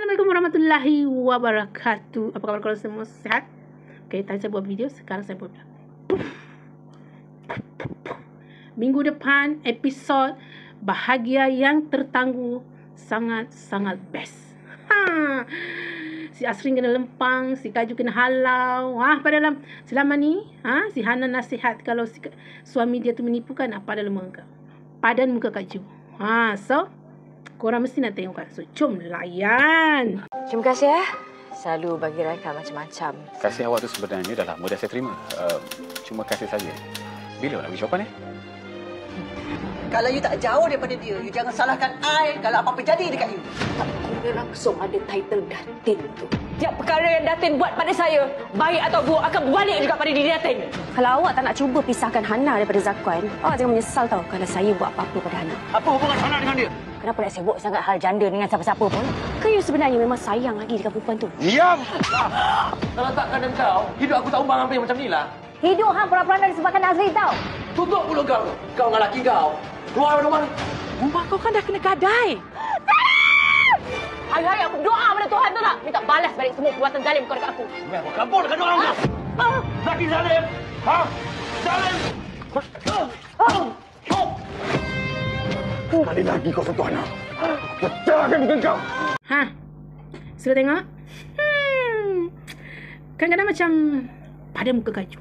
Assalamualaikum warahmatullahi wabarakatuh. Apa khabar kalau semua sehat? Okay, tadi saya buat video, sekarang saya buat minggu depan episod bahagia yang tertangguh sangat-sangat best. Si Asrin kena lempang, si Kaju kena halau. Padahal selama ni si Hana nasihat kalau si suami dia tu menipu kan, padan muka Kaju. So korang mesti nak tengok kan. So jom layan. Terima kasih selalu bagi Raika macam-macam. Kasih awak tu sebenarnya dah lama dah saya terima. Cuma kasih saja. Bila nak pergi jawapan Kalau you tak jauh daripada dia, you jangan salahkan I kalau apa-apa jadi dekat you. Tak kira langsung ada title Datin tu. Tiap perkara yang Datin buat pada saya, baik atau buruk, akan berbalik juga pada diri Datin. Kalau awak tak nak cuba pisahkan Hana daripada Zakwan, awak jangan menyesal tau kalau saya buat apa-apa pada Hana. Apa hubungan Hana dengan dia? Kenapa nak sibuk sangat hal janda dengan siapa-siapa pun? Ke you sebenarnya memang sayang lagi dengan perempuan tu? Diam! Kalau takkan kau, hidup aku tak umbang hampir macam ni lah. Hidup hang pura-pura disebabkan Nazri tau. Tutup mulut kau. Kau dengan laki kau. Keluar dari rumah ni. Rumah kau kan dah kena gadai. Hari-hari aku berdoa pada Tuhan tu tak? Minta balas balik semua perbuatan zalim kau dekat aku. Aku kabur dekat doa kau. Laki zalim. Zalim. Sekali lagi kau sentuh anak. Pecahkan muka kau. Sudah tengok? Kadang-kadang macam pada muka Kaju.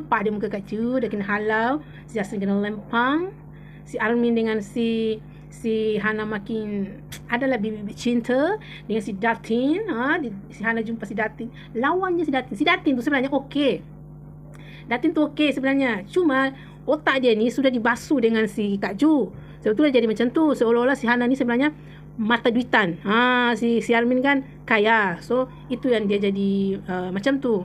Pada muka Kaju dah kena halau, si Asrin kena lempang, si Armin dengan si Hana makin adalah bibit cinta dengan si Datin. Si Hana jumpa si Datin, lawannya si Datin. Si Datin tu sebenarnya okey. Datin tu okey sebenarnya. Cuma otak dia ni sudah dibasuh dengan si Kaju. Sebab tu dia jadi macam tu. Seolah-olah si Hana ni sebenarnya mata duitan. Si Armin kan kaya. So itu yang dia jadi macam tu.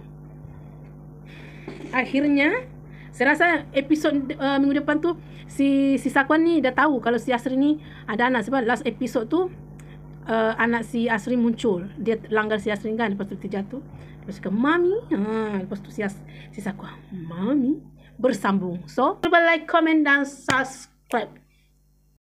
Akhirnya saya rasa episod minggu depan tu si Zakwan ni dah tahu kalau si Asrin ni ada anak. Sebab last episod tu anak si Asrin muncul. Dia langgar si Asrin kan. Lepas tu terjatuh. Lepas tu ke Mami. Lepas tu si Zakwan, Mami, bersambung. So, cuba like, comment dan subscribe.